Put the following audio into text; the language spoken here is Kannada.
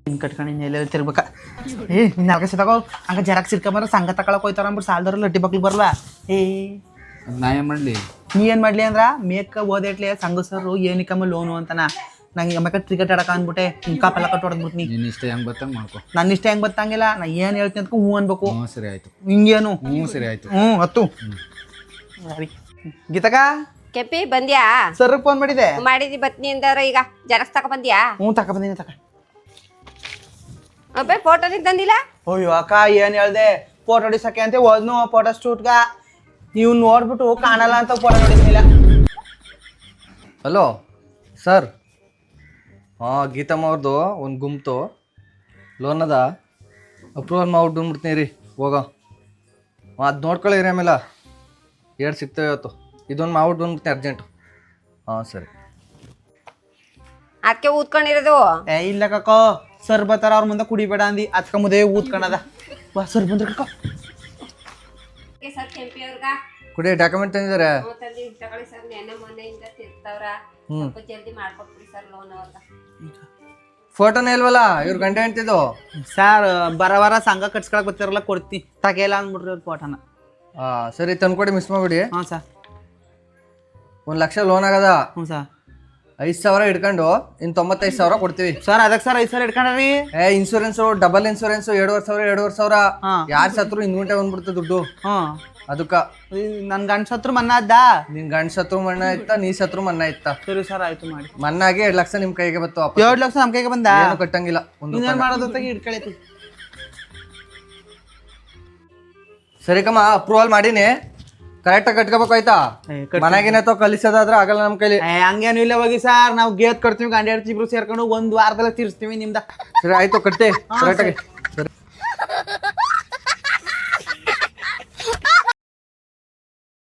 ಇನ್ ಕಟ್ಕೊಂಡು ಎಲ್ಲ ತಿರ್ಬೇಕ ನಾಲ್ಕು ಸೆ ತಗೋ ಹಂಗ ಜೆರಾಕ್ಸ್ ಇರ್ಕೊಂಬರ ಸಂಘ ತಗೊಳಕ್ ಹೋಯ್ತಾರ ಅಂದ್ಬಿಟ್ಟು ಸಾಲದವ್ರು ಲಟ್ಟಿ ಬಕ್ಲು ಬರಲ್ಲ ನಾ ಏನ್ ಮಾಡ್ಲಿ ನೀ ಏನು ಮಾಡ್ಲಿ ಅಂದ್ರ ಮೇಕ ಓದೇಟ್ಲಿ ಸಂಘ ಸರ್ ಏನಿಕಮ್ಮ ಲೋನು ಅಂತನ ನಂಗೆ ಅಮ್ಮಕ್ಕ ಕ್ರಿಕೆಟ್ ಆಡಕ ಅಂದ್ಬಿಟ್ಟೆ ಕಾಪೆಲ್ಲ ಕಟ್ ಹೊಡೆದ್ಬಿಟ್ನಿ ನೀನ್ ಇಷ್ಟ ಹೆಂಗ್ ಬರ್ತಂಗ್ ಮಾಡ್ಕೊ ನನ್ನ ಇಷ್ಟ ಹೆಂಗ್ ಬತ್ತಂಗಿಲ್ಲ ನಾ ಏನು ಹೇಳ್ತೀನಿ ಅಂತ ಹ್ಞೂ ಅನ್ಬೇಕು ಸರಿ ಆಯ್ತು ಹಿಂಗೇನು ಸರಿ ಆಯ್ತು ಹತ್ತು ಗೀತಕ ಕೆಂಪಿ ಬಂದ್ಯಾ ಸರ್ ಫೋನ್ ಮಾಡಿದೆ ಮಾಡಿದಿ ಬತ್ನಿ ಅಂದಾರ ಈಗ ಜೆರಾಕ್ಸ್ ತಕ ಬಂದ್ಯಾ ತಕ ಬಂದಿನಿ ತಕ ಅಬ್ಬೆ ಫೋಟೋ ತಂದಿಲ್ಲ ಅಯ್ಯೋ ಅಕ್ಕ ಏನು ಹೇಳ್ದೆ ಫೋಟೋ ಹೊಡಿಸಕ್ಕೆ ಅಂತ ಹೋದ್ನು ಫೋಟೋ ಸ್ಟೂಟ್ಗ ನೀವು ನೋಡ್ಬಿಟ್ಟು ಕಾಣಲ್ಲ ಅಂತ ಫೋಟೋ ಹೊಡಿಸ್ಲಿಲ್ಲ ಹಲೋ ಸರ್ ಹಾಂ ಗೀತಮ್ಮ ಅವ್ರದ್ದು ಒಂದು ಗುಂಪು ಲೋನ್ ಅದ ಅಪ್ರೂವಲ್ ಮಾಡ್ಬಿಡ್ತೀನಿ ರೀ ಹೋಗೋ ಅದು ನೋಡ್ಕೊಳ್ಳಿರಿ ಆಮೇಲೆ ಎರಡು ಸಿಗ್ತೇವೆ ಇವತ್ತು ಇದೊಂದು ಮಾಡ್ಬಿಡ್ತೀನಿ ಅರ್ಜೆಂಟು ಹಾಂ ಸರಿ ಅದಕ್ಕೆ ಊದ್ಕೊಂಡಿರೋದು ಇಲ್ಲ ಕಕ್ಕೋ ಸರ್ ಬರ್ತಾರ ಅವ್ರ ಮುಂದೆ ಕುಡಿಬೇಡ ಅಂದಿ ಅದಕ್ಕೆ ಮುದೇ ಊದ್ಕಣದ ಬಾ ಸರ್ ಬಂದ್ರ ಕಕ್ಕ ಸರ್ ಕೆಂಪಿ ಅವ್ರಗ ಕುಡಿ ಡಾಕ್ಯುಮೆಂಟ್ ತಂದಿದ್ದಾರೆ ತಂದಿ ತಗೊಳ್ಳಿ ಸರ್ ನೆನ್ನೆ ಮೊನ್ನೆಯಿಂದ ತಿರ್ತಾವ್ರ ಸ್ವಲ್ಪ ಜಲ್ದಿ ಮಾಡ್ಕೊಟ್ಬಿಡಿ ಸರ್ ಲೋನ್ ಅವ್ರಗ ಫೋಟೋನೇ ಇಲ್ವಲ್ಲ ಇವ್ರ ಗಂಟೆ ಅಂತಿದ್ದು ಸರ್ ಬರವಾರ ಸಂಘ ಕಟ್ಸ್ಕೊಳಕ್ ಬರ್ತಿರಲ್ಲ ಕೊಡ್ತಿ ತಗೆಲ್ಲ ಅಂದ್ಬಿಡ್ರಿ ಅವ್ರ ಫೋಟೋನ ಹಾಂ ಸರಿ ತಂದ್ಕೊಡಿ ಮಿಸ್ ಮಾಡಿಬಿಡಿ ಹಾಂ ಸರ್ 1,00,000 ಲೋನ್ ಆಗದ ಹ್ಞೂ ಸರ್ 5,000 ಇಟ್ಕೊಂಡು ಇನ್ನು 95,000 ಕೊಡ್ತೀವಿ ಸರ್ ಅದಕ್ಕೆ ಸರ್ 5,000 ಇಟ್ಕೊಂಡ್ರಿ ಇನ್ಶೂರೆನ್ಸು ಡಬಲ್ ಇನ್ಶೂರೆನ್ಸ್ 2,500 ಯಾರು ಸತ್ರು ಹಿಂದ್ಗುಂಟೆ ಬಂದ್ಬಿಡ್ತು ದುಡ್ಡು ಹಾಂ ಅದಕ್ಕ ನನ್ನ ಗಂಡ ಸತ್ರು ಮನ್ನಾ ಅದ್ದ ನಿನ್ ಗಂಡ ಸತ್ರು ಮಣ್ಣ ಇತ್ತ ನೀ ಸತ್ರು ಮಣ್ಣ ಇತ್ತ ಸರಿ ಸರ್ ಆಯ್ತು ಮಾಡಿ ಮಣ್ಣಾಗಿ 2,00,000 ನಿಮ್ ಕೈಗೆ ಬತ್ತು 2 ಲಕ್ಷ ನಮ್ಮ ಕೈಗೆ ಬಂದ ಏನು ಕಟ್ಟಂಗಿಲ್ಲ ಒಂದು ಇನ್ನೇನು ಮಾಡೋದು ತೆಗಿ ಇಟ್ಕೊಳೈತಿ ಸರಿ ಕಮ್ಮ ಅಪ್ರೂವಲ್ ಮಾಡೀನಿ ಕರೆಕ್ಟಾಗಿ ಕಟ್ಕೋಬೇಕು ಆಯ್ತಾ ಮನೆಗೇನೆ ತೋ ಕಲಿಸೋದಾದ್ರೆ ಆಗಲ್ಲ ನಮ್ಮ ಕೈಲಿ ಹಂಗೇನು ಇಲ್ಲ ಹೋಗಿ ಸರ್ ನಾವು ಗೇತ್ ಕಟ್ತೀವಿ ಗಂಡ ಹೆಂಡ್ತಿ ಇಬ್ರು ಸೇರ್ಕೊಂಡು 1 ವಾರದಲ್ಲಿ ತೀರಿಸ್ತೀವಿ ನಿಮ್ದ ಸರಿ ಆಯ್ತು ಕಟ್ತಿ ಕರೆಕ್ಟಾಗಿ